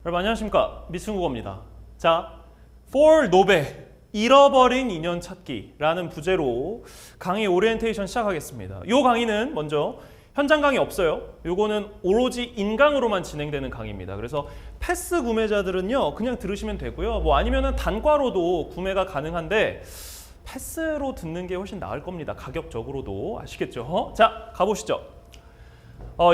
여러분 안녕하십니까, 미승국어입니다. 자, for 노베 잃어버린 인연 찾기라는 부제로 강의 오리엔테이션 시작하겠습니다. 이 강의는 먼저 현장 강의 없어요. 요거는 오로지 인강으로만 진행되는 강의입니다. 그래서 패스 구매자들은요 그냥 들으시면 되고요. 뭐 아니면은 단과로도 구매가 가능한데 패스로 듣는 게 훨씬 나을 겁니다. 가격적으로도. 아시겠죠? 자, 가보시죠.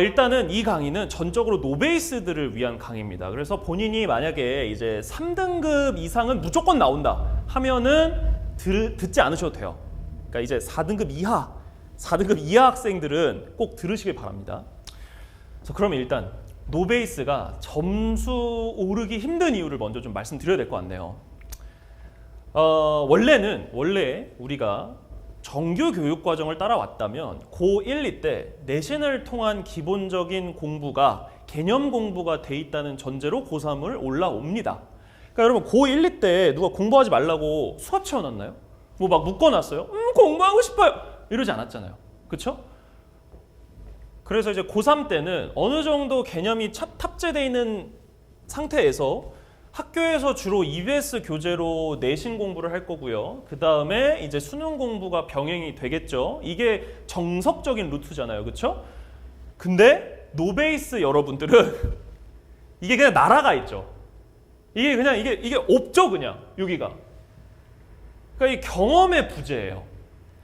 일단은 이 강의는 전적으로 노베이스들을 위한 강의입니다. 그래서 본인이 만약에 이제 3등급 이상은 무조건 나온다 하면은 듣지 않으셔도 돼요. 그러니까 이제 4등급 이하 학생들은 꼭 들으시길 바랍니다. 그러면 일단 노베이스가 점수 오르기 힘든 이유를 먼저 좀 말씀드려야 될 것 같네요. 원래 우리가 정규 교육 과정을 따라왔다면 고1, 2 때 내신을 통한 기본적인 공부가 개념 공부가 돼 있다는 전제로 고3을 올라옵니다. 그러니까 여러분 고1, 2 때 누가 공부하지 말라고 수업 채워놨나요? 뭐 막 묶어놨어요? 공부하고 싶어요! 이러지 않았잖아요. 그쵸? 그래서 이제 고3 때는 어느 정도 개념이 탑재되어 있는 상태에서 학교에서 주로 EBS 교재로 내신 공부를 할 거고요. 그 다음에 이제 수능 공부가 병행이 되겠죠. 이게 정석적인 루트잖아요. 그렇죠? 근데 노베이스 여러분들은 이게 그냥 날아가 있죠. 이게 그냥 이게 없죠, 그냥 여기가. 그러니까 이 경험의 부재예요.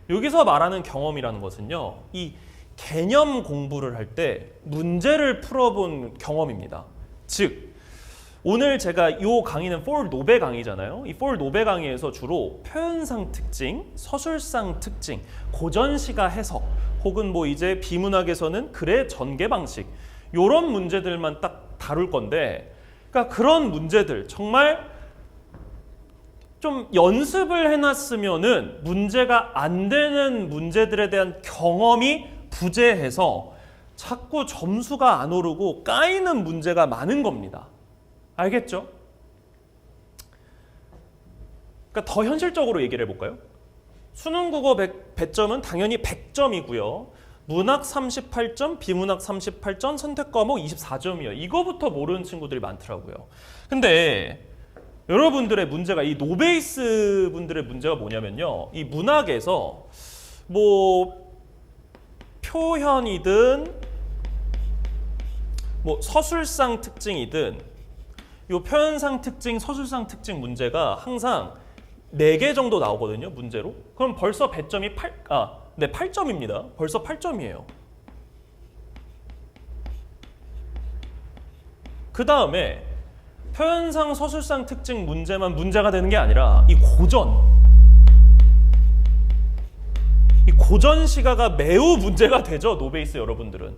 여기서 말하는 경험이라는 것은요, 이 개념 공부를 할 때 문제를 풀어본 경험입니다. 즉 오늘 제가 이 강의는 for 노베 강의잖아요. 이 for 노베 강의에서 주로 표현상 특징, 서술상 특징, 고전시가 해석, 혹은 뭐 이제 비문학에서는 글의 전개 방식, 이런 문제들만 딱 다룰 건데, 그러니까 그런 문제들 정말 좀 연습을 해놨으면은 문제가 안 되는 문제들에 대한 경험이 부재해서 자꾸 점수가 안 오르고 까이는 문제가 많은 겁니다. 알겠죠? 그러니까 더 현실적으로 얘기를 해볼까요? 수능국어 배점은 당연히 100점이고요. 문학 38점, 비문학 38점, 선택과목 24점이에요. 이거부터 모르는 친구들이 많더라고요. 근데 여러분들의 문제가, 이 노베이스 분들의 문제가 뭐냐면요, 이 문학에서 뭐 표현이든 뭐 서술상 특징이든 이 표현상 특징, 서술상 특징 문제가 항상 4개 정도 나오거든요, 문제로. 그럼 벌써 배점이 8점입니다. 벌써 8점이에요. 그 다음에 표현상, 서술상 특징 문제만 문제가 되는 게 아니라 이 고전 시가가 매우 문제가 되죠, 노베이스 여러분들은.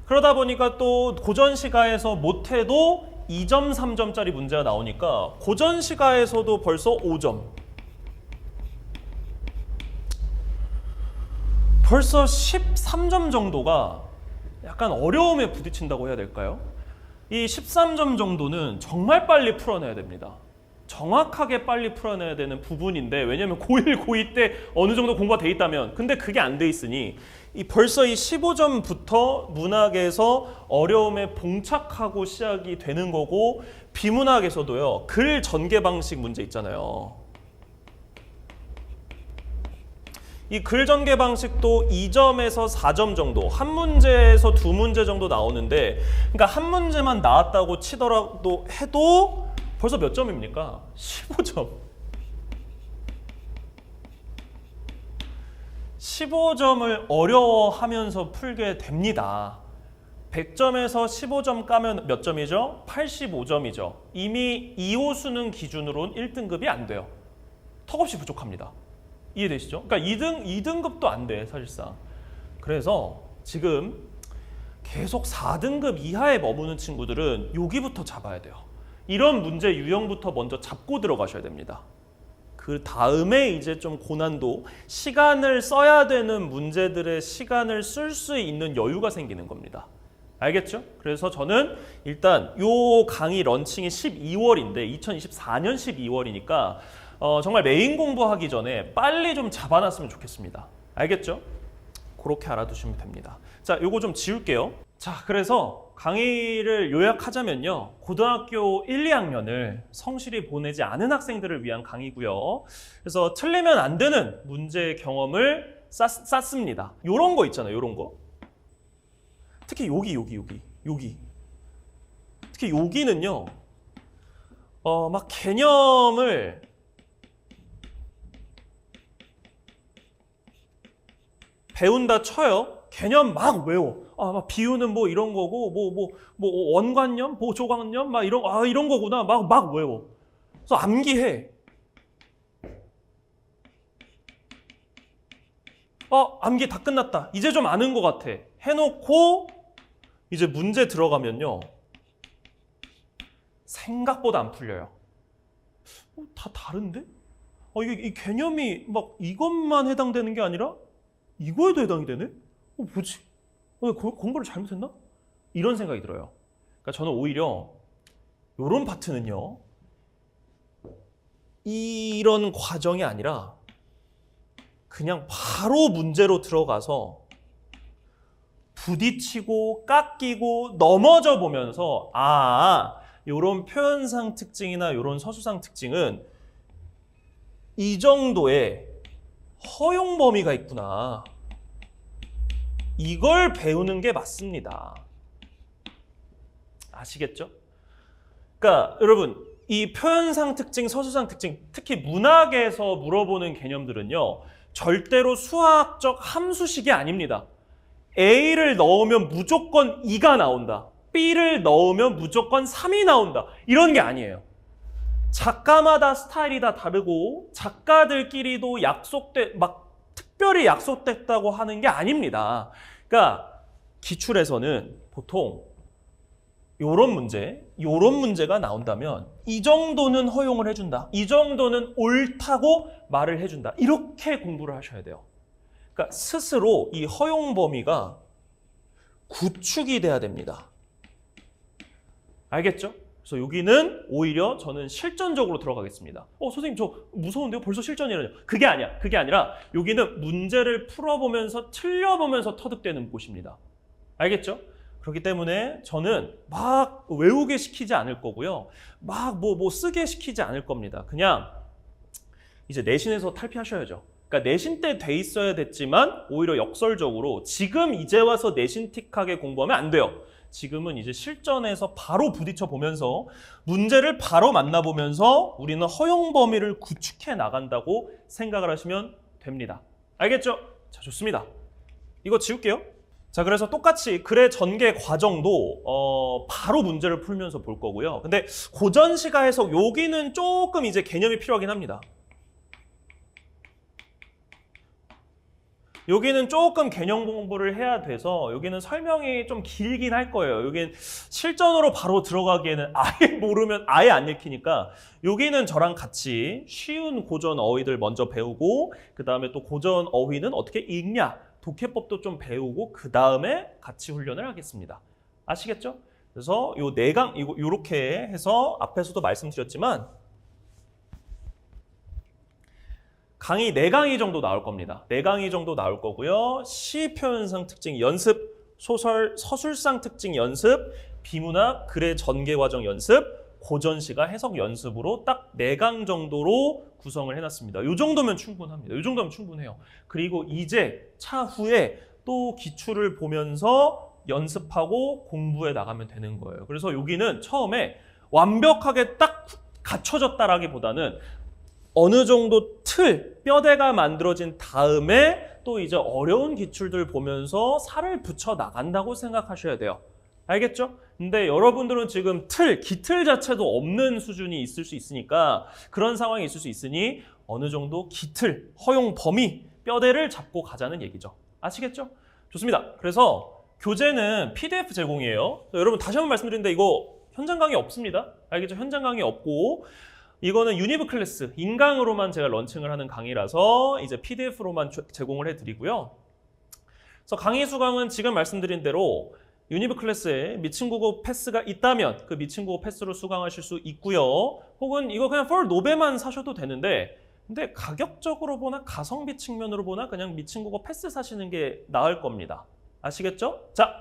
그러다 보니까 또 고전 시가에서 못해도 2점, 3점짜리 문제가 나오니까 고전 시가에서도 벌써 5점. 벌써 13점 정도가 약간 어려움에 부딪힌다고 해야 될까요? 이 13점 정도는 정말 빨리 풀어내야 됩니다. 정확하게 빨리 풀어내야 되는 부분인데, 왜냐면 고1, 고2 때 어느 정도 공부가 돼 있다면, 근데 그게 안 돼 있으니 벌써 이 15점부터 문학에서 어려움에 봉착하고 시작이 되는 거고, 비문학에서도요, 글 전개 방식 문제 있잖아요. 이 글 전개 방식도 2점에서 4점 정도, 한 문제에서 2문제 정도 나오는데, 그러니까 한 문제만 나왔다고 치더라도 해도 벌써 몇 점입니까? 15점. 15점을 어려워하면서 풀게 됩니다. 100점에서 15점 까면 몇 점이죠? 85점이죠. 이미 2호 수능 기준으로는 1등급이 안 돼요. 턱없이 부족합니다. 이해되시죠? 그러니까 2등급도 안 돼, 사실상. 그래서 지금 계속 4등급 이하에 머무는 친구들은 여기부터 잡아야 돼요. 이런 문제 유형부터 먼저 잡고 들어가셔야 됩니다. 그 다음에 이제 좀 고난도, 시간을 써야 되는 문제들의 시간을 쓸 수 있는 여유가 생기는 겁니다. 알겠죠? 그래서 저는 일단 요 강의 런칭이 12월인데 2024년 12월이니까 정말 메인 공부하기 전에 빨리 좀 잡아놨으면 좋겠습니다. 알겠죠? 그렇게 알아두시면 됩니다. 자, 요거 좀 지울게요. 자, 그래서 강의를 요약하자면요. 고등학교 1, 2학년을 성실히 보내지 않은 학생들을 위한 강의고요. 그래서 틀리면 안 되는 문제 경험을 쌓습니다. 요런 거 있잖아요. 요런 거. 특히 여기. 특히 여기는요. 막 개념을 배운다 쳐요. 개념 막 외워. 막 비유는 뭐 이런 거고, 뭐 원관념, 보조관념, 막 이런 거구나. 막 외워. 그래서 암기해. 암기 다 끝났다. 이제 좀 아는 것 같아. 해놓고 이제 문제 들어가면요. 생각보다 안 풀려요. 다 다른데? 이게 이 개념이 막 이것만 해당되는 게 아니라 이거에도 해당이 되네? 뭐지? 공부를 잘못했나? 이런 생각이 들어요. 그러니까 저는 오히려 이런 파트는요. 이런 과정이 아니라 그냥 바로 문제로 들어가서 부딪히고 깎이고 넘어져 보면서 이런 표현상 특징이나 이런 서술상 특징은 이 정도의 허용 범위가 있구나. 이걸 배우는 게 맞습니다. 아시겠죠? 그러니까 여러분 이 표현상 특징, 서술상 특징, 특히 문학에서 물어보는 개념들은요. 절대로 수학적 함수식이 아닙니다. A를 넣으면 무조건 2가 나온다. B를 넣으면 무조건 3이 나온다. 이런 게 아니에요. 작가마다 스타일이 다 다르고 작가들끼리도 특별히 약속됐다고 하는 게 아닙니다. 그러니까 기출에서는 보통 요런 문제가 나온다면 이 정도는 허용을 해준다. 이 정도는 옳다고 말을 해준다. 이렇게 공부를 하셔야 돼요. 그러니까 스스로 이 허용 범위가 구축이 돼야 됩니다. 알겠죠? 그래서 여기는 오히려 저는 실전적으로 들어가겠습니다. 선생님 저 무서운데요? 벌써 실전이라뇨? 그게 아니라 여기는 문제를 풀어보면서 틀려보면서 터득되는 곳입니다. 알겠죠? 그렇기 때문에 저는 막 외우게 시키지 않을 거고요. 막 뭐 쓰게 시키지 않을 겁니다. 그냥 이제 내신에서 탈피하셔야죠. 그러니까 내신 때 돼 있어야 됐지만 오히려 역설적으로 지금 이제 와서 내신 틱하게 공부하면 안 돼요. 지금은 이제 실전에서 바로 부딪혀 보면서 문제를 바로 만나보면서 우리는 허용 범위를 구축해 나간다고 생각을 하시면 됩니다. 알겠죠? 자, 좋습니다. 이거 지울게요. 자, 그래서 똑같이 글의 전개 과정도 바로 문제를 풀면서 볼 거고요. 근데 고전시가 해석 여기는 조금 이제 개념이 필요하긴 합니다. 여기는 조금 개념 공부를 해야 돼서 여기는 설명이 좀 길긴 할 거예요. 여기는 실전으로 바로 들어가기에는 아예 모르면 아예 안 읽히니까 여기는 저랑 같이 쉬운 고전 어휘들 먼저 배우고 그 다음에 또 고전 어휘는 어떻게 읽냐 독해법도 좀 배우고 그 다음에 같이 훈련을 하겠습니다. 아시겠죠? 그래서 요 4강 요렇게 해서 앞에서도 말씀드렸지만 강의 4강의 정도 나올 겁니다. 4강의 정도 나올 거고요. 시 표현상 특징 연습, 소설, 서술상 특징 연습, 비문학, 글의 전개 과정 연습, 고전시가 해석 연습으로 딱 4강 정도로 구성을 해놨습니다. 이 정도면 충분합니다. 이 정도면 충분해요. 그리고 이제 차후에 또 기출을 보면서 연습하고 공부해 나가면 되는 거예요. 그래서 여기는 처음에 완벽하게 딱 갖춰졌다라기보다는 어느 정도 뼈대가 만들어진 다음에 또 이제 어려운 기출들 보면서 살을 붙여 나간다고 생각하셔야 돼요. 알겠죠? 근데 여러분들은 지금 기틀 자체도 없는 수준이 있을 수 있으니까 그런 상황이 있을 수 있으니 어느 정도 기틀, 허용 범위, 뼈대를 잡고 가자는 얘기죠. 아시겠죠? 좋습니다. 그래서 교재는 PDF 제공이에요. 여러분 다시 한번 말씀드리는데 이거 현장 강의 없습니다. 알겠죠? 현장 강의 없고 이거는 유니브 클래스, 인강으로만 제가 런칭을 하는 강의라서 이제 PDF로만 제공을 해드리고요. 그래서 강의 수강은 지금 말씀드린 대로 유니브 클래스에 미친국어 패스가 있다면 그 미친국어 패스로 수강하실 수 있고요. 혹은 이거 그냥 for 노베만 사셔도 되는데 근데 가격적으로 보나 가성비 측면으로 보나 그냥 미친국어 패스 사시는 게 나을 겁니다. 아시겠죠? 자,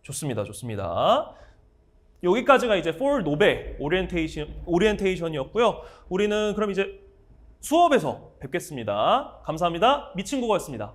좋습니다. 여기까지가 이제 for 노베 오리엔테이션이었고요. 우리는 그럼 이제 수업에서 뵙겠습니다. 감사합니다. 미친국어였습니다.